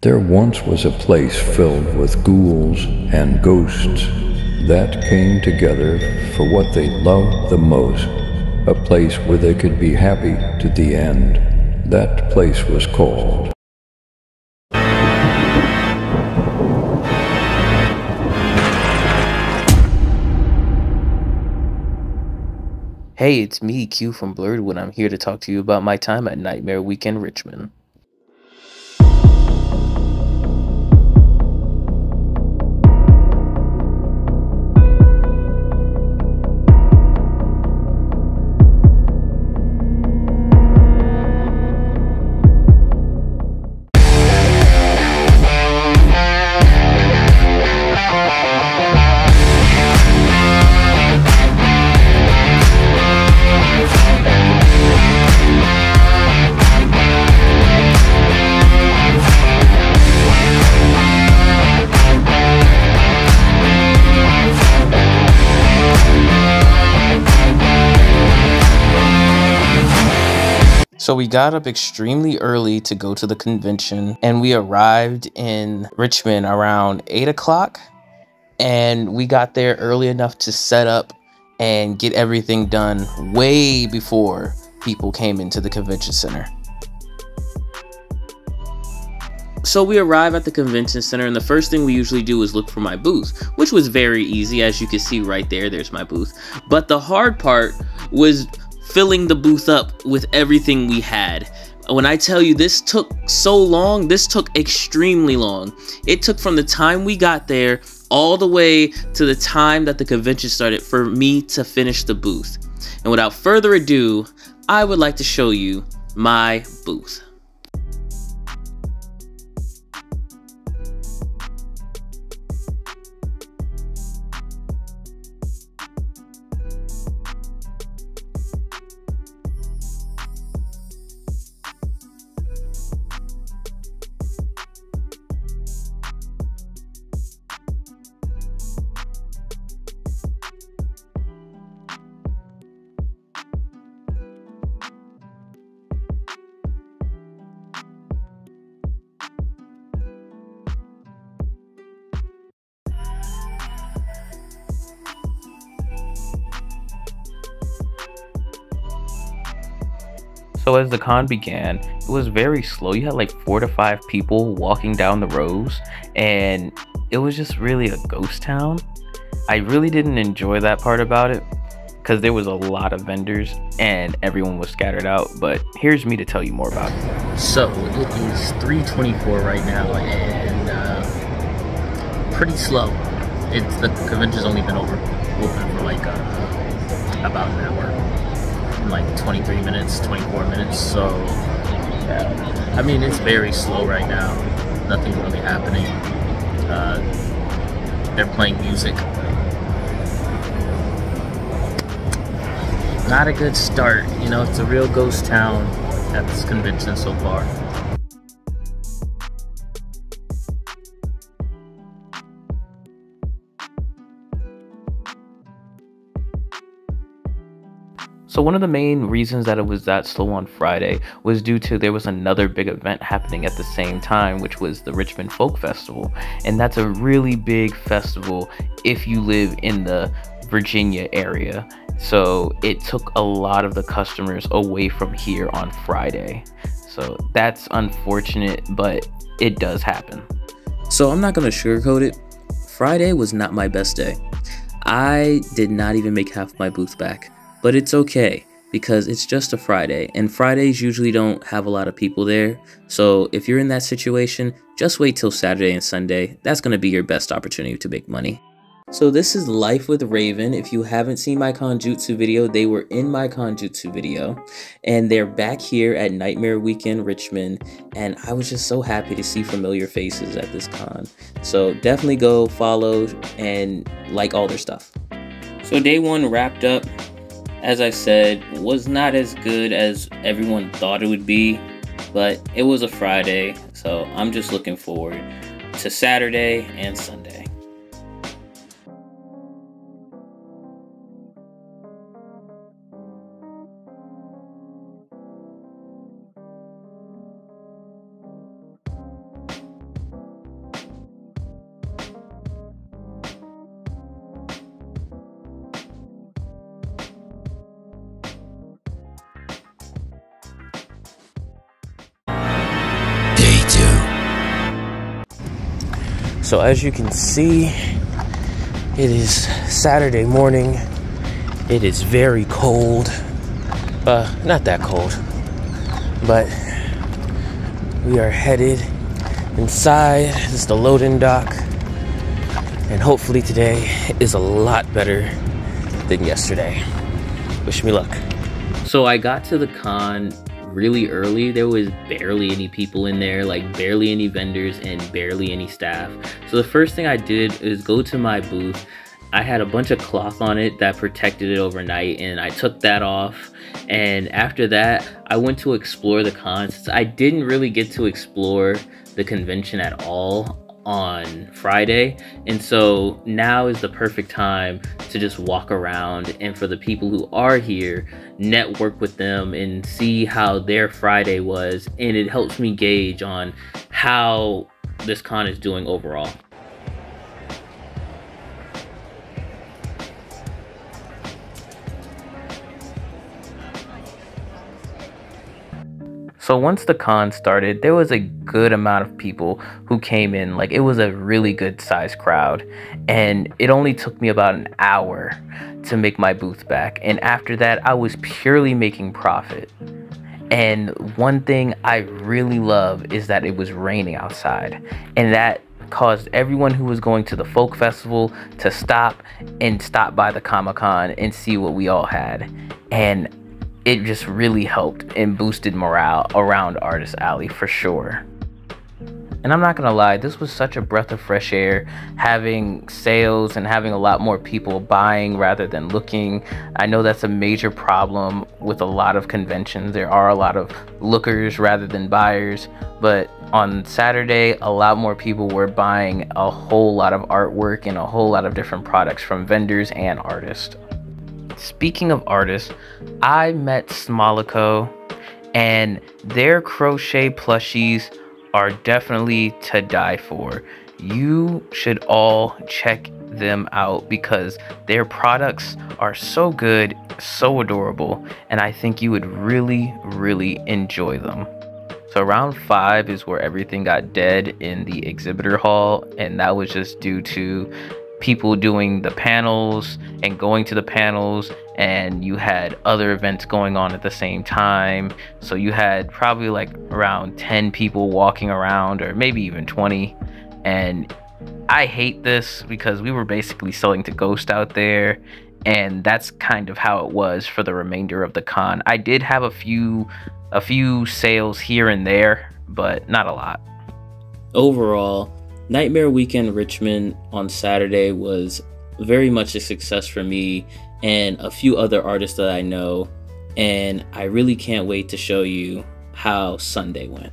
There once was a place filled with ghouls and ghosts that came together for what they loved the most, a place where they could be happy to the end. That place was called. Hey, it's me, Q from Blerd, and I'm here to talk to you about my time at Nightmare Weekend Richmond. So we got up extremely early to go to the convention, and we arrived in Richmond around 8 o'clock, and we got there early enough to set up and get everything done way before people came into the convention center. So we arrive at the convention center, and the first thing we usually do is look for my booth, which was very easy. As you can see right there's my booth. But the hard part was filling the booth up with everything we had. When I tell you this took so long, this took extremely long. It took from the time we got there all the way to the time that the convention started for me to finish the booth. And without further ado, I would like to show you my booth. So as the con began, it was very slow. You had like 4 to 5 people walking down the rows, and it was just really a ghost town. I really didn't enjoy that part about it because there was a lot of vendors and everyone was scattered out, but here's me to tell you more about it. So it is 3:24 right now, and pretty slow. The convention's only been open for like about an hour. Like 23 minutes, 24 minutes, so yeah, I mean, it's very slow right now. Nothing really happening. They're playing music. Not a good start, you know. It's a real ghost town at this convention so far. So one of the main reasons that it was that slow on Friday was due to there was another big event happening at the same time, which was the Richmond Folk Festival. And that's a really big festival if you live in the Virginia area. So it took a lot of the customers away from here on Friday. So that's unfortunate, but it does happen. So I'm not going to sugarcoat it. Friday was not my best day. I did not even make half my booth back. But it's okay, because it's just a Friday, and Fridays usually don't have a lot of people there. So if you're in that situation, just wait till Saturday and Sunday. That's going to be your best opportunity to make money. So this is Life with Raven. If you haven't seen my Konjutsu video, they were in my Konjutsu video, and they're back here at Nightmare Weekend Richmond, and I was just so happy to see familiar faces at this con. So definitely go follow and like all their stuff. So day one wrapped up. As I said, was not as good as everyone thought it would be, but it was a Friday, so I'm just looking forward to Saturday and Sunday. So as you can see, it is Saturday morning. It is very cold. Not that cold, but we are headed inside. This is the loading dock, and hopefully today is a lot better than yesterday. Wish me luck. So I got to the con really early. There was barely any people in there, like barely any vendors and barely any staff. So the first thing I did is go to my booth. I had a bunch of cloth on it that protected it overnight, and I took that off. And after that, I went to explore the con. Since I didn't really get to explore the convention at all on Friday, and so now is the perfect time to just walk around, and for the people who are here, network with them and see how their Friday was, and it helps me gauge on how this con is doing overall. So once the con started, there was a good amount of people who came in. Like, it was a really good sized crowd, and it only took me about an hour to make my booth back. And after that, I was purely making profit. And one thing I really love is that it was raining outside, and that caused everyone who was going to the folk festival to stop by the Comic-Con and see what we all had. And it just really helped and boosted morale around Artist Alley for sure. And I'm not gonna lie, this was such a breath of fresh air, having sales and having a lot more people buying rather than looking. I know that's a major problem with a lot of conventions. There are a lot of lookers rather than buyers, but on Saturday, a lot more people were buying a whole lot of artwork and a whole lot of different products from vendors and artists. Speaking of artists, I met Smolico, and their crochet plushies are definitely to die for. You should all check them out because their products are so good, so adorable, and I think you would really, really enjoy them. So around 5 is where everything got dead in the exhibitor hall, and that was just due to people doing the panels and going to the panels, and you had other events going on at the same time. So you had probably like around 10 people walking around, or maybe even 20. And I hate this because we were basically selling to Ghost out there, and that's kind of how it was for the remainder of the con. I did have a few sales here and there, but not a lot. Overall, Nightmare Weekend Richmond on Saturday was very much a success for me and a few other artists that I know, and I really can't wait to show you how Sunday went.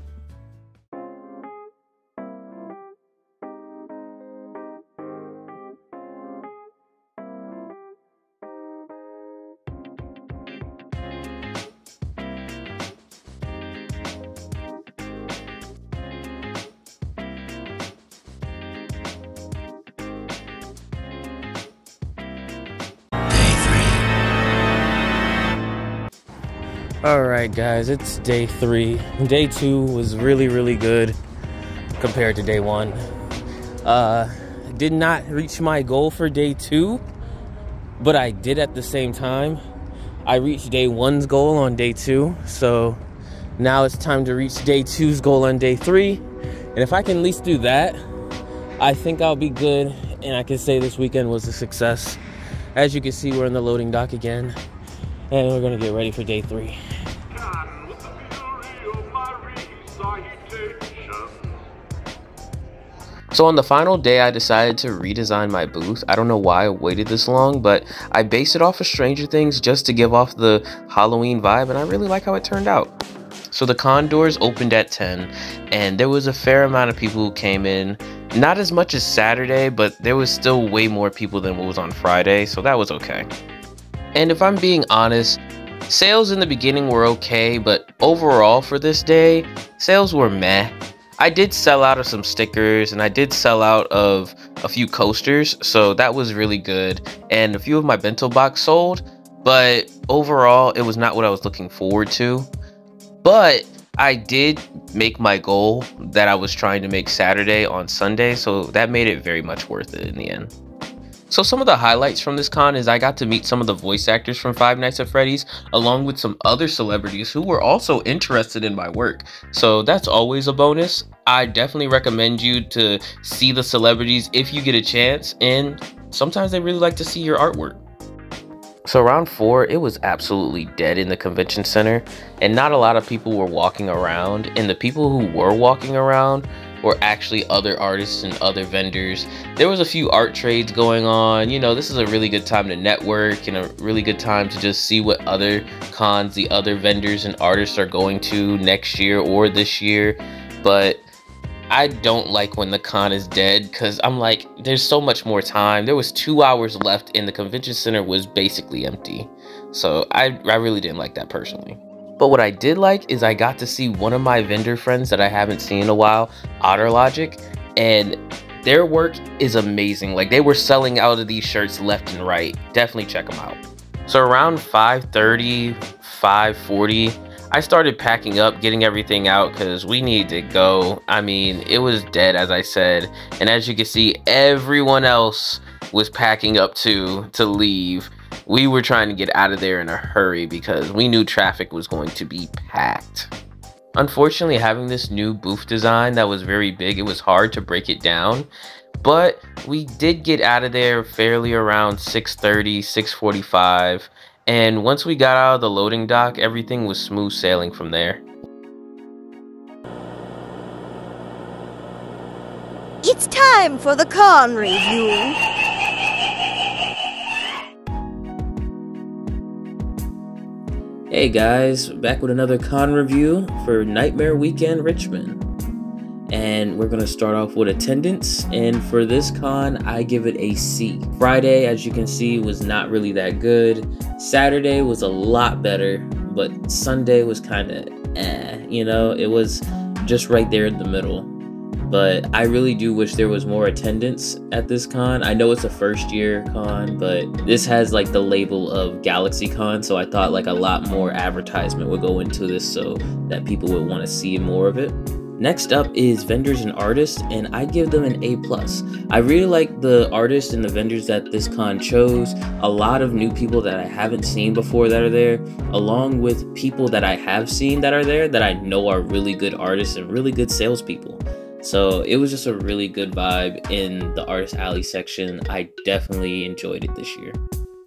Alright guys, it's day 3. Day 2 was really, really good compared to day 1. Did not reach my goal for day 2, but I did at the same time. I reached day 1's goal on day 2, so now it's time to reach day 2's goal on day 3. And if I can at least do that, I think I'll be good, and I can say this weekend was a success. As you can see, we're in the loading dock again, and we're gonna get ready for day 3. So on the final day, I decided to redesign my booth. I don't know why I waited this long, but I based it off of Stranger Things just to give off the Halloween vibe, and I really like how it turned out. So the con doors opened at 10, and there was a fair amount of people who came in. Not as much as Saturday, but there was still way more people than what was on Friday, so that was okay. And if I'm being honest, sales in the beginning were okay, but overall for this day, sales were meh. I did sell out of some stickers, and I did sell out of a few coasters, so that was really good. And a few of my bento box sold, but overall, it was not what I was looking forward to. But I did make my goal that I was trying to make Saturday on Sunday, so that made it very much worth it in the end. So some of the highlights from this con is I got to meet some of the voice actors from Five Nights at Freddy's, along with some other celebrities who were also interested in my work. So that's always a bonus. I definitely recommend you to see the celebrities if you get a chance, and sometimes they really like to see your artwork. So around 4, it was absolutely dead in the convention center, and not a lot of people were walking around, and the people who were walking around were actually other artists and other vendors. There was a few art trades going on. You know, this is a really good time to network and a really good time to just see what other cons the other vendors and artists are going to next year or this year. But I don't like when the con is dead, because I'm like, there's so much more time. There was 2 hours left and the convention center was basically empty. So I really didn't like that personally. But what I did like is I got to see one of my vendor friends that I haven't seen in a while, Otter Logic, and their work is amazing. Like, they were selling out of these shirts left and right. Definitely check them out. So around 5:30, 5:40, I started packing up, getting everything out, because we need to go. I mean, it was dead, as I said. And as you can see, everyone else was packing up too, to leave. We were trying to get out of there in a hurry because we knew traffic was going to be packed. Unfortunately, having this new booth design that was very big, it was hard to break it down. But we did get out of there fairly around 6:30, 6:45. And once we got out of the loading dock, everything was smooth sailing from there. It's time for the con review. Hey guys, back with another con review for Nightmare Weekend Richmond. And we're gonna start off with attendance, and for this con, I give it a C. Friday, as you can see, was not really that good. Saturday was a lot better, but Sunday was kind of you know, it was just right there in the middle. But I really do wish there was more attendance at this con. I know it's a first year con, but this has like the label of Galaxy Con, so I thought like a lot more advertisement would go into this so that people would want to see more of it. Next up is vendors and artists, and I give them an A+. I really like the artists and the vendors that this con chose. A lot of new people that I haven't seen before that are there, along with people that I have seen that are there that I know are really good artists and really good salespeople. So it was just a really good vibe in the Artist Alley section. I definitely enjoyed it this year.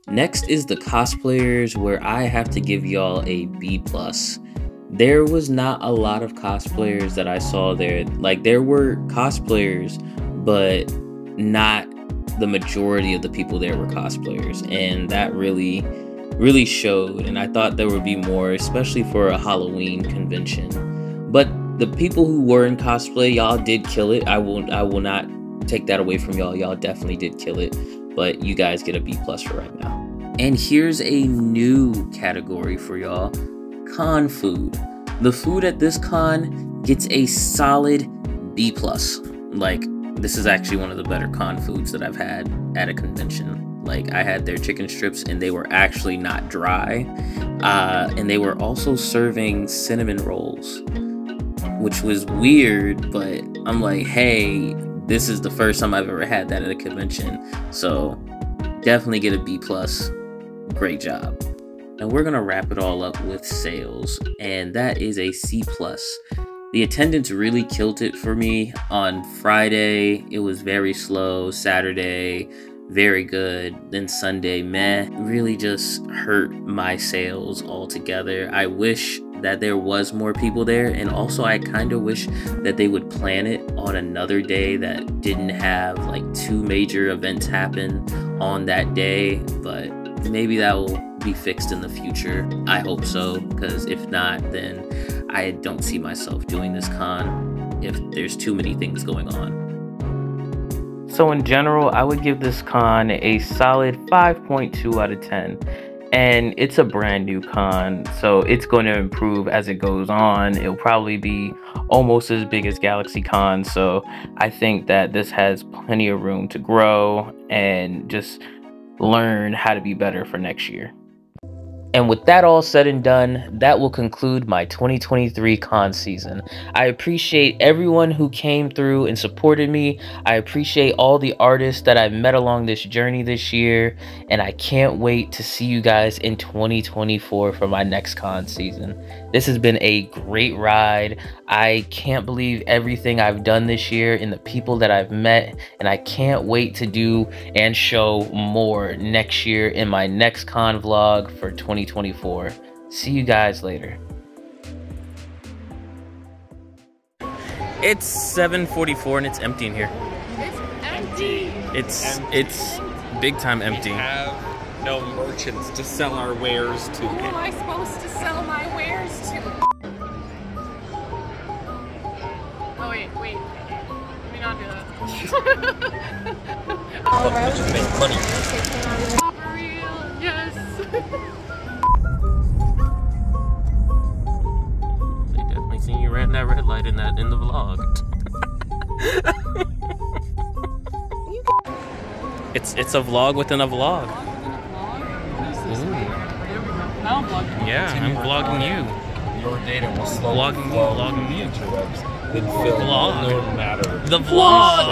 Next is the cosplayers, where I have to give y'all a B+. There was not a lot of cosplayers that I saw there. Like, there were cosplayers, but not the majority of the people there were cosplayers. And that really showed. And I thought there would be more, especially for a Halloween convention. But the people who were in cosplay, y'all did kill it. I will not take that away from y'all. Y'all definitely did kill it. But you guys get a B+ for right now. And here's a new category for y'all. Con food. The food at this con gets a solid B+. Like, this is actually one of the better con foods that I've had at a convention. Like, I had their chicken strips and they were actually not dry. And they were also serving cinnamon rolls, which was weird, but I'm like, hey, this is the first time I've ever had that at a convention. So definitely get a B+. Great job. And we're gonna wrap it all up with sales, and that is a C+. The attendance really killed it for me. On Friday, it was very slow. Saturday, very good. Then Sunday, meh. Really just hurt my sales altogether. I wish that there was more people there, and also I kind of wish that they would plan it on another day that didn't have like 2 major events happen on that day, but maybe that will be fixed in the future. I hope so, because if not, then I don't see myself doing this con if there's too many things going on. So in general, I would give this con a solid 5.2 out of 10. And it's a brand new con, so it's going to improve as it goes on. It'll probably be almost as big as Galaxy Con, so I think that this has plenty of room to grow and just learn how to be better for next year. And with that all said and done, that will conclude my 2023 con season. I appreciate everyone who came through and supported me. I appreciate all the artists that I've met along this journey this year. And I can't wait to see you guys in 2024 for my next con season. This has been a great ride. I can't believe everything I've done this year and the people that I've met. And I can't wait to do and show more next year in my next con vlog for 2024. See you guys later. It's 7:44 and it's empty in here. It's empty. It's big time empty. We have no merchants to sell our wares to. Who am I supposed to sell my wares to? Oh wait. Let me not do that. Just make money. For real, yes. They definitely seen you ran that red light in the vlog. It's a vlog within a vlog. Now I'm vlogging. Yeah, I'm vlogging you. Your data will slowly Vlogging you, vlogging me. Then fill Vlog. no matter. The vlog.